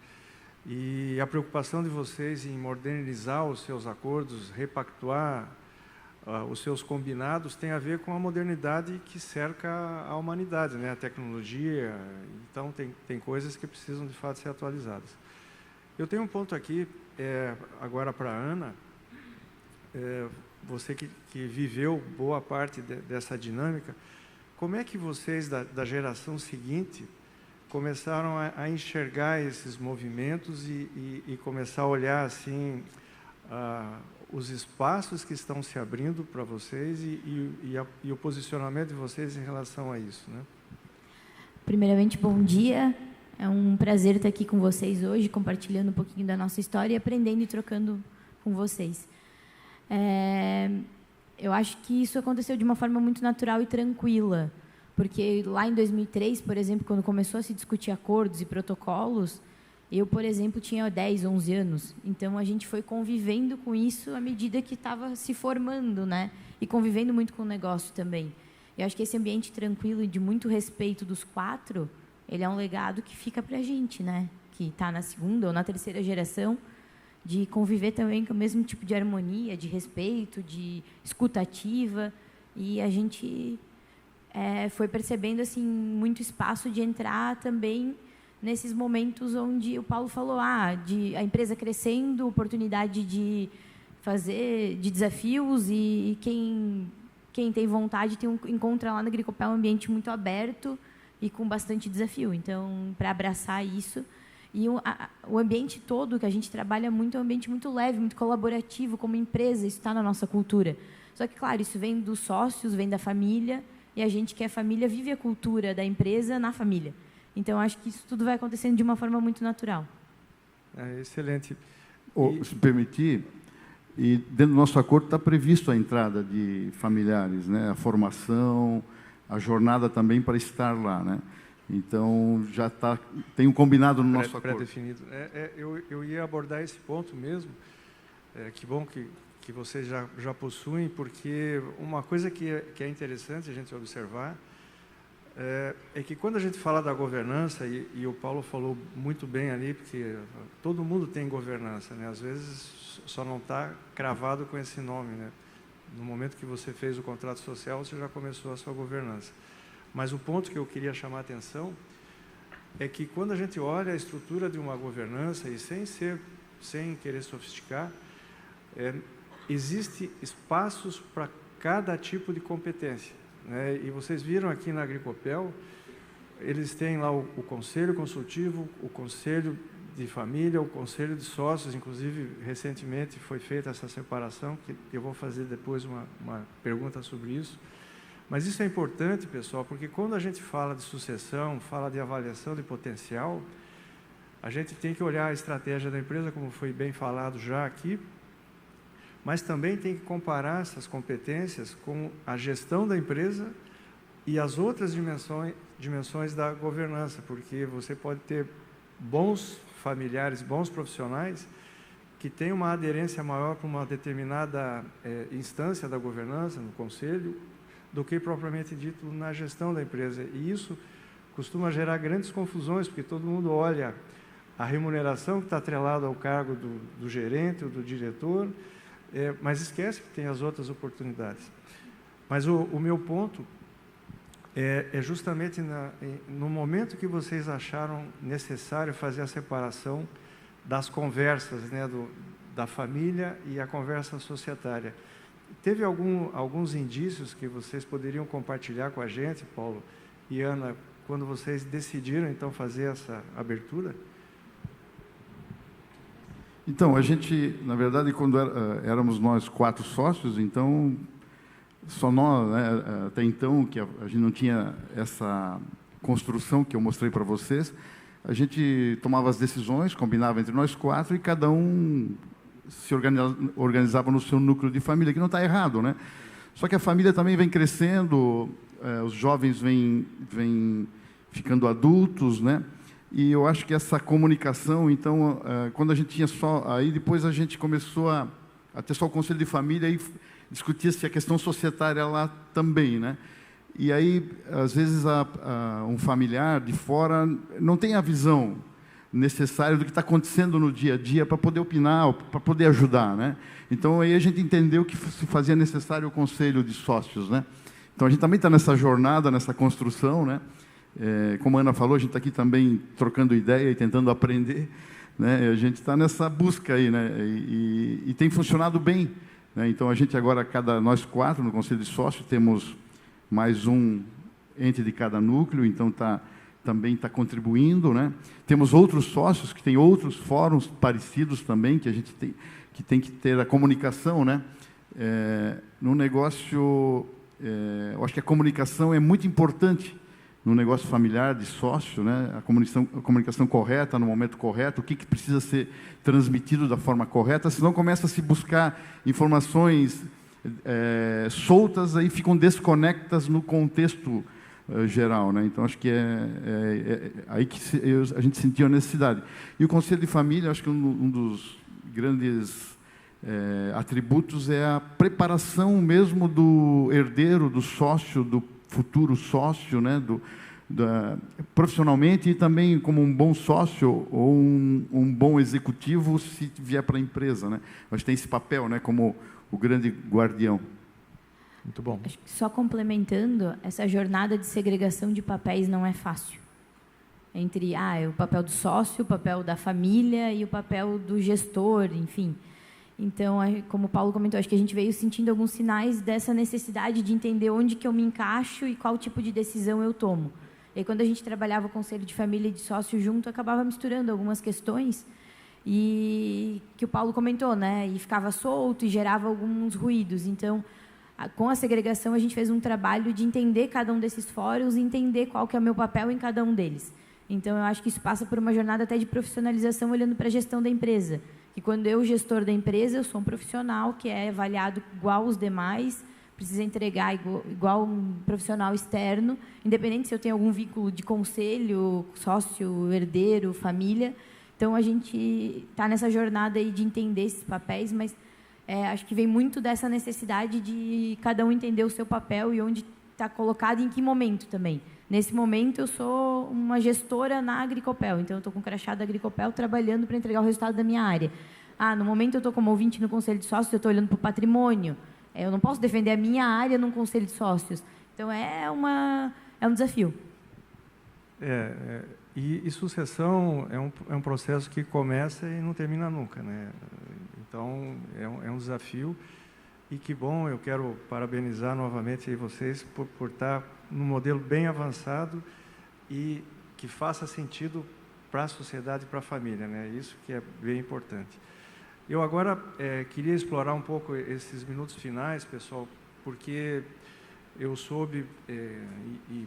E a preocupação de vocês em modernizar os seus acordos, repactuar os seus combinados, tem a ver com a modernidade que cerca a humanidade, né? A tecnologia. Então, tem coisas que precisam, de fato, ser atualizadas. Eu tenho um ponto aqui, agora para a Ana. Você que viveu boa parte dessa dinâmica, como é que vocês, da geração seguinte, começaram a enxergar esses movimentos e começar a olhar assim os espaços que estão se abrindo para vocês e o posicionamento de vocês em relação a isso, né? Primeiramente, bom dia. É um prazer estar aqui com vocês hoje, compartilhando um pouquinho da nossa história e aprendendo e trocando com vocês. Eu acho que isso aconteceu de uma forma muito natural e tranquila, porque lá em 2003, por exemplo, quando começou a se discutir acordos e protocolos, eu, por exemplo, tinha 10, 11 anos. Então, a gente foi convivendo com isso à medida que estava se formando, né? E convivendo muito com o negócio também. Eu acho que esse ambiente tranquilo e de muito respeito dos 4, ele é um legado que fica para a gente, né? Que está na segunda ou na terceira geração, de conviver também com o mesmo tipo de harmonia, de respeito, de escuta ativa. E a gente foi percebendo assim muito espaço de entrar também nesses momentos onde o Paulo falou, de a empresa crescendo, oportunidade de fazer, de desafios, e quem tem vontade encontra lá na Agricopel um ambiente muito aberto e com bastante desafio. Então, para abraçar isso, e o ambiente todo que a gente trabalha muito é um ambiente muito leve, muito colaborativo, como empresa, isso está na nossa cultura. Só que, claro, isso vem dos sócios, vem da família, e a gente que é família vive a cultura da empresa na família. Então, acho que isso tudo vai acontecendo de uma forma muito natural. Excelente. Se permitir, e dentro do nosso acordo está previsto a entrada de familiares, né? A formação, a jornada também para estar lá, né? Então, já tem um combinado no nosso acordo. Pré-definido. Eu ia abordar esse ponto mesmo. Que bom que vocês já possuem, porque uma coisa que é interessante a gente observar é que quando a gente fala da governança, e o Paulo falou muito bem ali, porque todo mundo tem governança, né? Às vezes só não está cravado com esse nome, né? No momento que você fez o contrato social, você já começou a sua governança. Mas o ponto que eu queria chamar a atenção é que quando a gente olha a estrutura de uma governança, e sem querer sofisticar, existe espaços para cada tipo de competência, né? E vocês viram aqui na Agricopel, eles têm lá o conselho consultivo, o conselho de família, o conselho de sócios. Inclusive, recentemente foi feita essa separação, que eu vou fazer depois uma pergunta sobre isso. Mas isso é importante, pessoal, porque quando a gente fala de sucessão, fala de avaliação de potencial, a gente tem que olhar a estratégia da empresa, como foi bem falado já aqui, mas também tem que comparar essas competências com a gestão da empresa e as outras dimensões da governança, porque você pode ter bons familiares, bons profissionais que têm uma aderência maior para uma determinada instância da governança, no conselho, do que propriamente dito na gestão da empresa. E isso costuma gerar grandes confusões, porque todo mundo olha a remuneração que está atrelada ao cargo do gerente ou do diretor, mas esquece que tem as outras oportunidades. Mas o meu ponto é justamente no momento que vocês acharam necessário fazer a separação das conversas, né, da família e a conversa societária. Teve alguns indícios que vocês poderiam compartilhar com a gente, Paulo e Ana, quando vocês decidiram, então, fazer essa abertura? Então, a gente, na verdade, quando éramos nós 4 sócios, então, só nós, né, até então, que a gente não tinha essa construção que eu mostrei para vocês, a gente tomava as decisões, combinava entre nós 4 e cada um se organizava no seu núcleo de família, que não está errado, né? Só que a família também vem crescendo, os jovens vêm ficando adultos, né? E eu acho que essa comunicação, então, quando a gente tinha só... Aí depois a gente começou a ter só o conselho de família e discutia-se a questão societária lá também, né? E aí, às vezes, um familiar de fora não tem a visão necessária do que está acontecendo no dia a dia para poder opinar, para poder ajudar, né? Então, aí a gente entendeu que se fazia necessário o conselho de sócios, né? Então, a gente também está nessa jornada, nessa construção, né? Como a Ana falou, a gente está aqui também trocando ideia e tentando aprender, né? A gente está nessa busca aí, né? E tem funcionado bem, né? Então, a gente agora, nós 4 no conselho de sócios, temos mais um ente de cada núcleo, então também está contribuindo, né? Temos outros sócios que têm outros fóruns parecidos também, que a gente tem que ter a comunicação, né? No negócio, eu acho que a comunicação é muito importante no negócio familiar de sócio, né? A comunicação correta, no momento correto, o que precisa ser transmitido da forma correta, senão começa a se buscar informações soltas, aí ficam desconectas no contexto geral, né? Então, acho que aí que a gente sentiu a necessidade. E o Conselho de Família, acho que um dos grandes atributos é a preparação mesmo do herdeiro, do sócio, do futuro sócio, né? Profissionalmente e também como um bom sócio ou um bom executivo se vier para a empresa, né? Mas tem esse papel, né? Como o grande guardião. Muito bom. Acho que só complementando, essa jornada de segregação de papéis não é fácil. Entre o papel do sócio, o papel da família e o papel do gestor, enfim. Então, como o Paulo comentou, acho que a gente veio sentindo alguns sinais dessa necessidade de entender onde que eu me encaixo e qual tipo de decisão eu tomo. E aí, quando a gente trabalhava o conselho de família e de sócio junto, acabava misturando algumas questões e que o Paulo comentou, né? E ficava solto e gerava alguns ruídos. Então, com a segregação, a gente fez um trabalho de entender cada um desses fóruns e entender qual que é o meu papel em cada um deles. Então, eu acho que isso passa por uma jornada até de profissionalização, olhando para a gestão da empresa. Que quando eu, gestor da empresa, eu sou um profissional que é avaliado igual os demais, precisa entregar igual um profissional externo, independente se eu tenho algum vínculo de conselho, sócio, herdeiro, família. Então, a gente está nessa jornada aí de entender esses papéis, mas acho que vem muito dessa necessidade de cada um entender o seu papel e onde está colocado e em que momento também. Nesse momento, eu sou uma gestora na Agricopel, então eu estou com o crachá da Agricopel trabalhando para entregar o resultado da minha área. No momento, eu estou como ouvinte no Conselho de Sócios, eu estou olhando para o patrimônio. Eu não posso defender a minha área num Conselho de Sócios. Então, é um desafio. E sucessão é um processo que começa e não termina nunca, né? Então, é um desafio. E que bom, eu quero parabenizar novamente aí vocês por estar num modelo bem avançado e que faça sentido para a sociedade e para a família, né? Isso que é bem importante. Eu agora queria explorar um pouco esses minutos finais, pessoal, porque eu soube e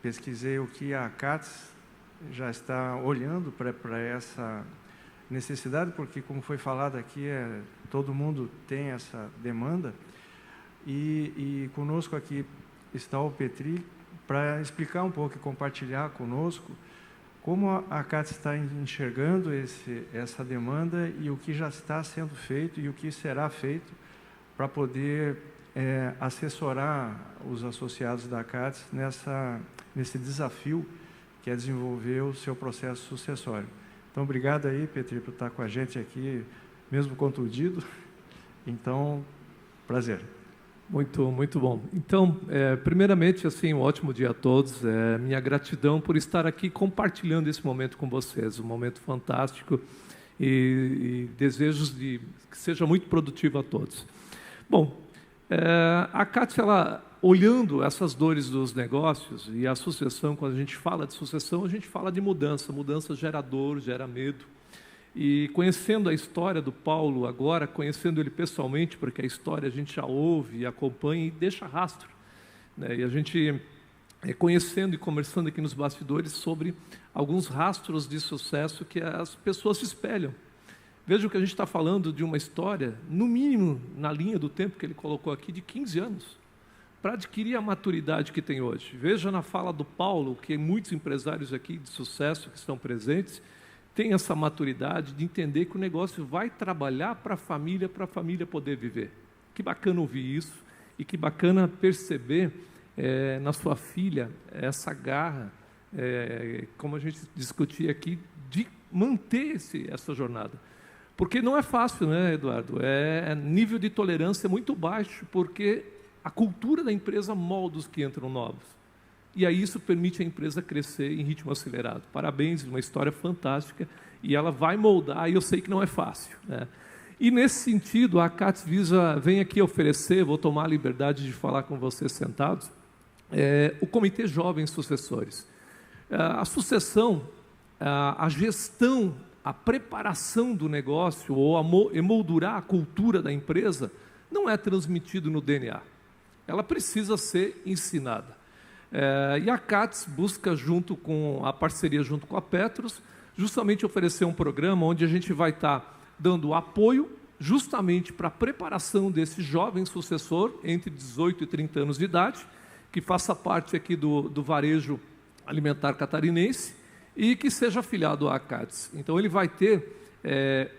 pesquisei o que a CATS já está olhando para necessidade, porque, como foi falado aqui, todo mundo tem essa demanda, e conosco aqui está o Petri, para explicar um pouco e compartilhar conosco como a CATS está enxergando essa demanda e o que já está sendo feito e o que será feito para poder assessorar os associados da CATS nesse desafio que é desenvolver o seu processo sucessório. Então, obrigado aí, Petri, por estar com a gente aqui, mesmo contundido. Então, prazer. Muito bom. Então, primeiramente, assim, um ótimo dia a todos. Minha gratidão por estar aqui compartilhando esse momento com vocês, um momento fantástico e desejos de que seja muito produtivo a todos. Bom, a CATS, ela, olhando essas dores dos negócios e a sucessão, quando a gente fala de sucessão, a gente fala de mudança. Mudança gera dor, gera medo. E conhecendo a história do Paulo agora, conhecendo ele pessoalmente, porque a história a gente já ouve e acompanha e deixa rastro, né? E a gente, conhecendo e conversando aqui nos bastidores sobre alguns rastros de sucesso que as pessoas se espelham. Veja que a gente está falando de uma história, no mínimo, na linha do tempo que ele colocou aqui, de 15 anos, para adquirir a maturidade que tem hoje. Veja na fala do Paulo, que muitos empresários aqui de sucesso que estão presentes, tem essa maturidade de entender que o negócio vai trabalhar para a família poder viver. Que bacana ouvir isso e que bacana perceber na sua filha essa garra, como a gente discutia aqui, de manter essa jornada. Porque não é fácil, né, Eduardo? Nível de tolerância muito baixo, porque a cultura da empresa molda os que entram novos. E aí isso permite a empresa crescer em ritmo acelerado. Parabéns, uma história fantástica, e ela vai moldar, e eu sei que não é fácil, né? E nesse sentido, a CATS vem aqui oferecer, vou tomar a liberdade de falar com vocês sentados, o Comitê Jovens Sucessores. A sucessão, a gestão, a preparação do negócio, ou emoldurar a cultura da empresa, não é transmitido no DNA. Ela precisa ser ensinada. E a CATS busca, a parceria junto com a Petros, justamente oferecer um programa onde a gente vai estar dando apoio justamente para a preparação desse jovem sucessor entre 18 e 30 anos de idade, que faça parte aqui do varejo alimentar catarinense e que seja afiliado à CATS. Então ele vai ter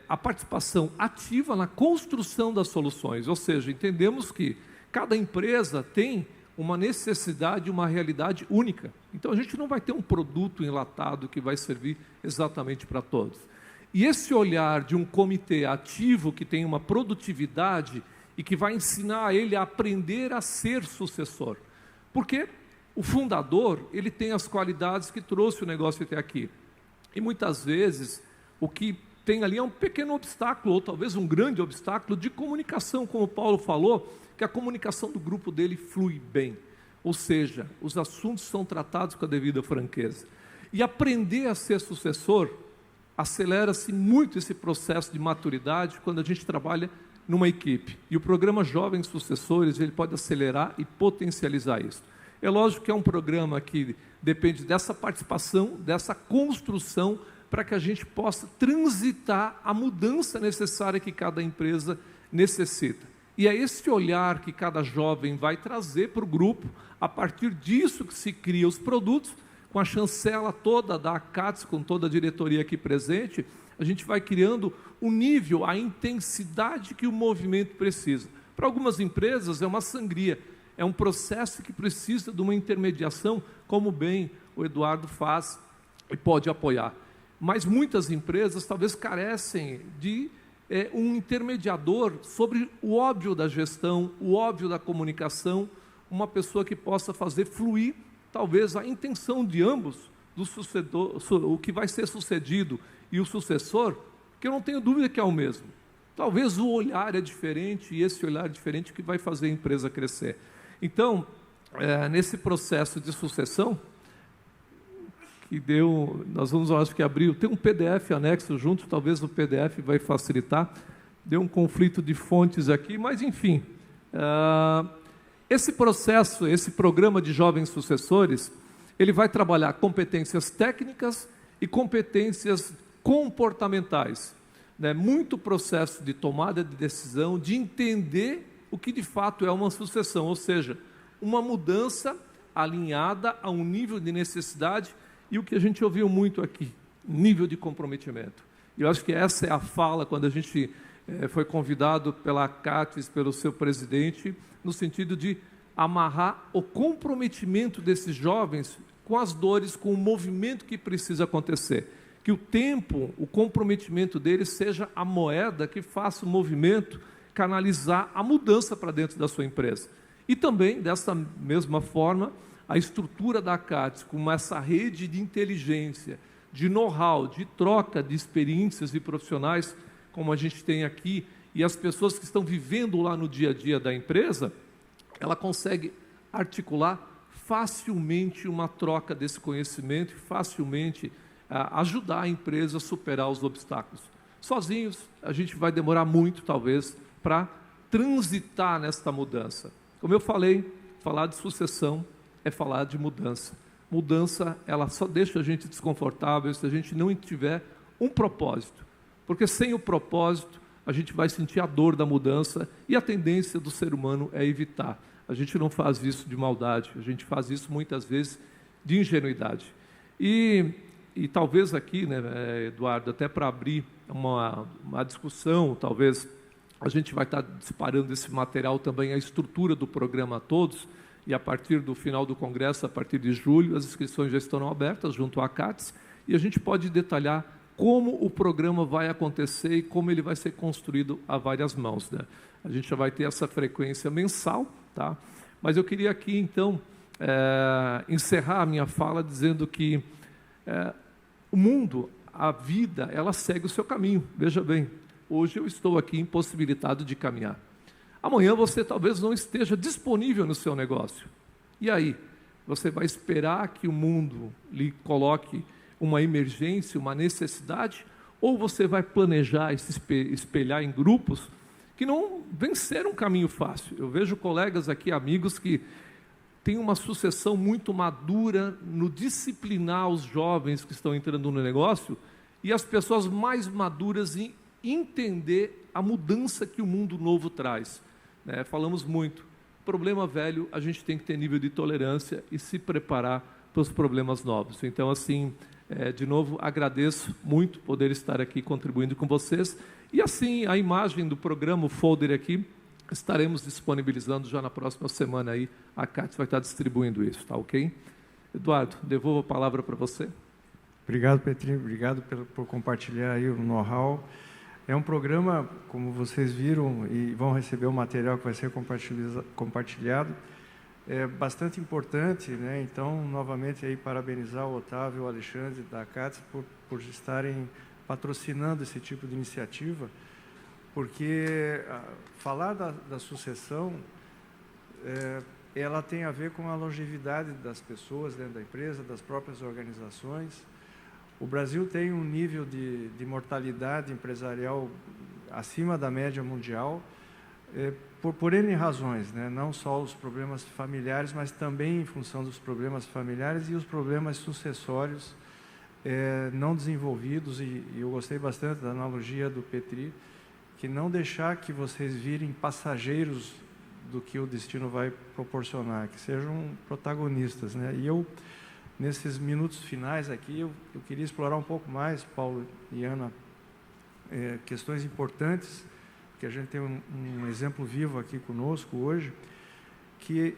a participação ativa na construção das soluções, ou seja, entendemos que cada empresa tem uma necessidade, uma realidade única. Então, a gente não vai ter um produto enlatado que vai servir exatamente para todos. E esse olhar de um comitê ativo que tem uma produtividade e que vai ensinar ele a aprender a ser sucessor. Porque o fundador, ele tem as qualidades que trouxe o negócio até aqui. E muitas vezes, o que tem ali é um pequeno obstáculo, ou talvez um grande obstáculo de comunicação, como o Paulo falou, que a comunicação do grupo dele flui bem. Ou seja, os assuntos são tratados com a devida franqueza. E aprender a ser sucessor, acelera-se muito esse processo de maturidade quando a gente trabalha numa equipe. E o programa Jovens Sucessores, ele pode acelerar e potencializar isso. É lógico que é um programa que depende dessa participação, dessa construção, para que a gente possa transitar a mudança necessária que cada empresa necessita. E é esse olhar que cada jovem vai trazer para o grupo, a partir disso que se cria os produtos, com a chancela toda da CATS, com toda a diretoria aqui presente, a gente vai criando o nível, a intensidade que o movimento precisa. Para algumas empresas é uma sangria, é um processo que precisa de uma intermediação, como bem o Eduardo faz e pode apoiar. Mas muitas empresas talvez carecem de um intermediador sobre o óbvio da gestão, o óbvio da comunicação, uma pessoa que possa fazer fluir, talvez, a intenção de ambos, o que vai ser sucedido e o sucessor, que eu não tenho dúvida que é o mesmo. Talvez o olhar é diferente, e esse olhar é diferente que vai fazer a empresa crescer. Então, nesse processo de sucessão, nós vamos, acho que abrir, tem um PDF anexo junto, talvez o PDF vai facilitar, deu um conflito de fontes aqui, mas enfim, esse processo, esse programa de jovens sucessores, ele vai trabalhar competências técnicas e competências comportamentais. né, muito processo de tomada de decisão, de entender o que de fato é uma sucessão, ou seja, uma mudança alinhada a um nível de necessidade e o que a gente ouviu muito aqui, nível de comprometimento. E eu acho que essa é a fala quando a gente foi convidado pela CATES, pelo seu presidente, no sentido de amarrar o comprometimento desses jovens com as dores, com o movimento que precisa acontecer. Que o tempo, o comprometimento deles seja a moeda que faça o movimento canalizar a mudança para dentro da sua empresa. E também, dessa mesma forma, a estrutura da CATES, com essa rede de inteligência, de know-how, de troca de experiências e profissionais, como a gente tem aqui, e as pessoas que estão vivendo lá no dia a dia da empresa, ela consegue articular facilmente uma troca desse conhecimento e facilmente ajudar a empresa a superar os obstáculos. Sozinhos, a gente vai demorar muito, talvez, para transitar nesta mudança. Como eu falei, falar de sucessão é falar de mudança. Mudança, ela só deixa a gente desconfortável se a gente não tiver um propósito. Porque sem o propósito, a gente vai sentir a dor da mudança e a tendência do ser humano é evitar. A gente não faz isso de maldade, a gente faz isso muitas vezes de ingenuidade. E talvez aqui, né, Eduardo, até para abrir uma discussão, talvez a gente vai estar disparando esse material também, a estrutura do programa a todos, e a partir do final do congresso, a partir de julho, as inscrições já estarão abertas junto à CATES, e a gente pode detalhar como o programa vai acontecer e como ele vai ser construído a várias mãos, né? A gente já vai ter essa frequência mensal, tá? Mas eu queria aqui, então, encerrar a minha fala dizendo que o mundo, a vida, ela segue o seu caminho. Veja bem, hoje eu estou aqui impossibilitado de caminhar. Amanhã você talvez não esteja disponível no seu negócio. E aí? Você vai esperar que o mundo lhe coloque uma emergência, uma necessidade? Ou você vai planejar e se espelhar em grupos que não venceram um caminho fácil? Eu vejo colegas aqui, amigos, que têm uma sucessão muito madura no disciplinar os jovens que estão entrando no negócio e as pessoas mais maduras em entender a mudança que o mundo novo traz. Falamos muito, problema velho, a gente tem que ter nível de tolerância e se preparar para os problemas novos. Então, assim, de novo, agradeço muito poder estar aqui contribuindo com vocês. E assim, a imagem do programa, o folder aqui, estaremos disponibilizando já na próxima semana aí. A CATES vai estar distribuindo isso, tá ok? Eduardo, devolvo a palavra para você. Obrigado, Petrinho, obrigado por compartilhar aí o know-how. É um programa, como vocês viram, e vão receber o material que vai ser compartilhado, bastante importante, né? Então, novamente, aí, parabenizar o Otávio e o Alexandre da CATES por estarem patrocinando esse tipo de iniciativa, porque falar da sucessão, ela tem a ver com a longevidade das pessoas dentro da empresa, das próprias organizações. O Brasil tem um nível de mortalidade empresarial acima da média mundial, por N razões, né? Não só os problemas familiares, mas também em função dos problemas familiares e os problemas sucessórios não desenvolvidos. E eu gostei bastante da analogia do Petri, que não deixar que vocês virem passageiros do que o destino vai proporcionar, que sejam protagonistas, né? E eu, nesses minutos finais aqui, eu queria explorar um pouco mais, Paulo e Ana, questões importantes, que a gente tem um exemplo vivo aqui conosco hoje, que,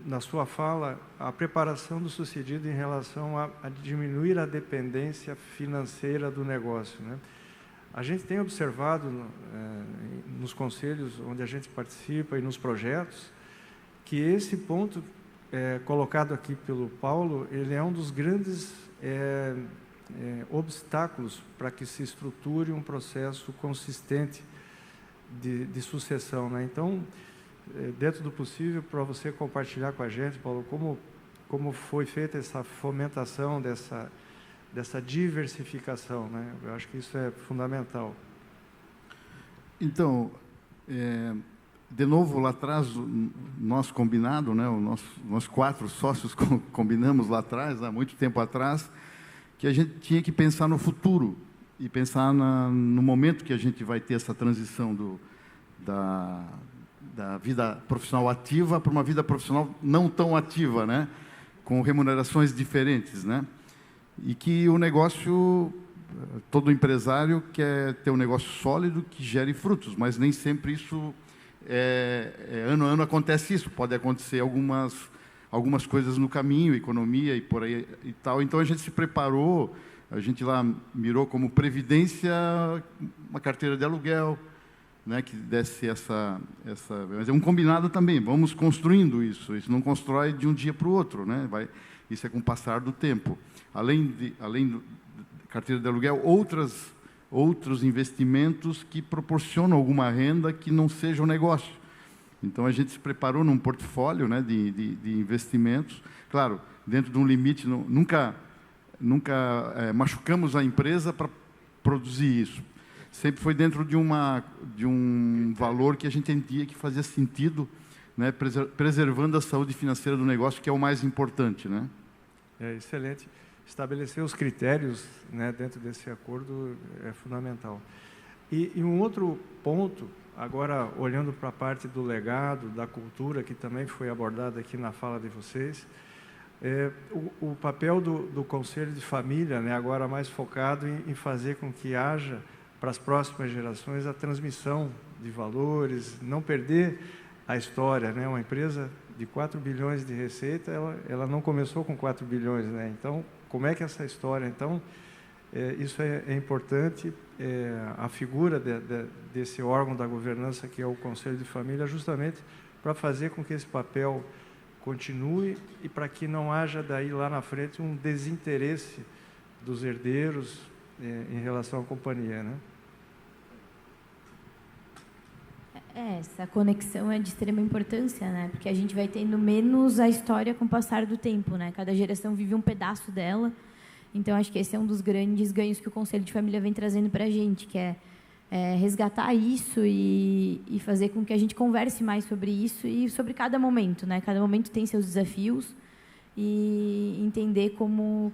na sua fala, a preparação do sucedido em relação a diminuir a dependência financeira do negócio, né? A gente tem observado nos conselhos onde a gente participa e nos projetos, que esse ponto colocado aqui pelo Paulo, ele é um dos grandes obstáculos para que se estruture um processo consistente de sucessão, né? Então, dentro do possível, para você compartilhar com a gente, Paulo, como foi feita essa fomentação dessa diversificação, né? Eu acho que isso é fundamental. Então, de novo, lá atrás, nós combinado, né, nós 4 sócios combinamos lá atrás, há muito tempo atrás, que a gente tinha que pensar no futuro, e pensar no momento que a gente vai ter essa transição da vida profissional ativa para uma vida profissional não tão ativa, né? Com remunerações diferentes, né? E que o negócio, todo empresário quer ter um negócio sólido que gere frutos, mas nem sempre isso, ano a ano acontece isso. Pode acontecer algumas coisas no caminho, economia e por aí e tal. Então a gente se preparou, a gente lá mirou como previdência uma carteira de aluguel, né, que desse mas é um combinado também. Vamos construindo isso. Isso não constrói de um dia para o outro, né? Isso é com o passar do tempo. Além da carteira de aluguel, outros investimentos que proporcionam alguma renda que não seja um negócio. Então a gente se preparou num portfólio, né, de investimentos. Claro, dentro de um limite, nunca machucamos a empresa para produzir isso. Sempre foi dentro de um valor que a gente entendia que fazia sentido, né, preservando a saúde financeira do negócio, que é o mais importante, né? Excelente. Estabelecer os critérios, né, dentro desse acordo é fundamental. E um outro ponto, agora olhando para a parte do legado, da cultura, que também foi abordada aqui na fala de vocês, o papel do Conselho de Família, né, agora mais focado em fazer com que haja, para as próximas gerações, a transmissão de valores, não perder a história, né? Uma empresa de 4 bilhões de receita, ela não começou com 4 bilhões, né? Então, como é que essa história... Então, isso é importante, a figura desse órgão da governança, que é o Conselho de Família, justamente para fazer com que esse papel continue e para que não haja daí lá na frente um desinteresse dos herdeiros em relação à companhia, né? Essa conexão é de extrema importância, né? Porque a gente vai tendo menos a história com o passar do tempo, né? Cada geração vive um pedaço dela. Então, acho que esse é um dos grandes ganhos que o Conselho de Família vem trazendo para a gente, que é resgatar isso e fazer com que a gente converse mais sobre isso e sobre cada momento, né? Cada momento tem seus desafios e entender como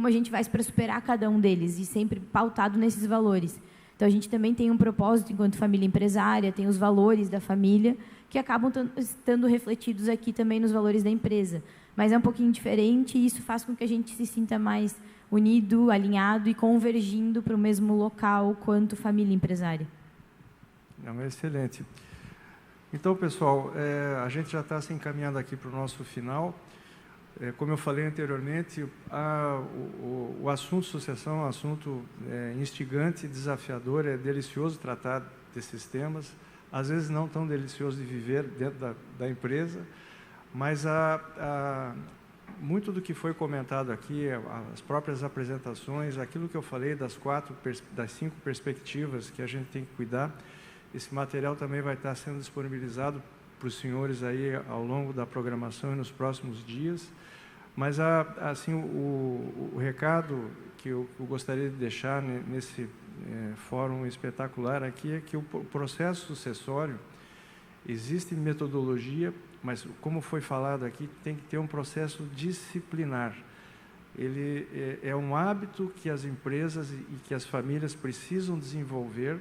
a gente vai para superar cada um deles e sempre pautado nesses valores. Então, a gente também tem um propósito enquanto família empresária, tem os valores da família, que acabam estando refletidos aqui também nos valores da empresa. Mas é um pouquinho diferente e isso faz com que a gente se sinta mais unido, alinhado e convergindo para o mesmo local quanto família empresária. É excelente. Então, pessoal, a gente já está se encaminhando aqui para o nosso final. Como eu falei anteriormente, o assunto sucessão é um assunto instigante, desafiador, é delicioso tratar desses temas, às vezes não tão delicioso de viver dentro da empresa, mas muito do que foi comentado aqui, as próprias apresentações, aquilo que eu falei das 5 perspectivas que a gente tem que cuidar, esse material também vai estar sendo disponibilizado para os senhores aí ao longo da programação e nos próximos dias. Mas assim, o recado que eu gostaria de deixar nesse fórum espetacular aqui é que o processo sucessório, existe metodologia, mas como foi falado aqui, tem que ter um processo disciplinar. Ele é um hábito que as empresas e que as famílias precisam desenvolver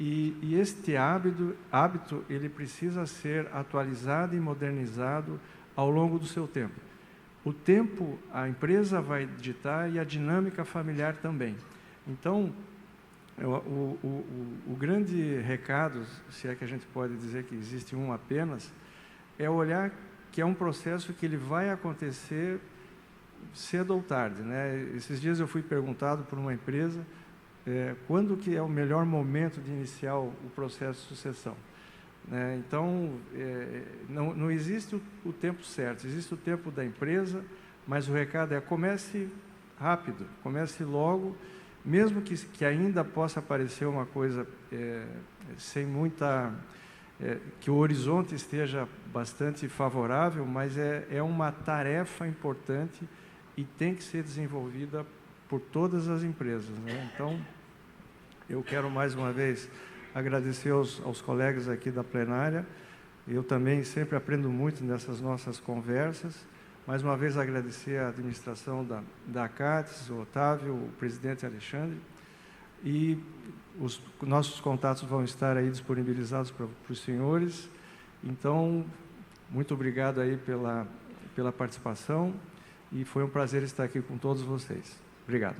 e este hábito ele precisa ser atualizado e modernizado ao longo do seu tempo. O tempo, a empresa vai ditar e a dinâmica familiar também. Então, o grande recado, se é que a gente pode dizer que existe um apenas, é olhar que é um processo que ele vai acontecer cedo ou tarde, né? Esses dias eu fui perguntado por uma empresa quando que é o melhor momento de iniciar o processo de sucessão. Então, não existe o tempo certo, existe o tempo da empresa, mas o recado é comece rápido, comece logo, mesmo que ainda possa parecer uma coisa sem muita... que o horizonte esteja bastante favorável, mas é uma tarefa importante e tem que ser desenvolvida por todas as empresas, né? Então, eu quero mais uma vez agradecer aos colegas aqui da plenária. Eu também sempre aprendo muito nessas nossas conversas, Mais uma vez agradecer a administração da CATES, o Otávio, o presidente Alexandre, e os nossos contatos vão estar aí disponibilizados para os senhores. Então, muito obrigado aí pela participação, e foi um prazer estar aqui com todos vocês. Obrigado.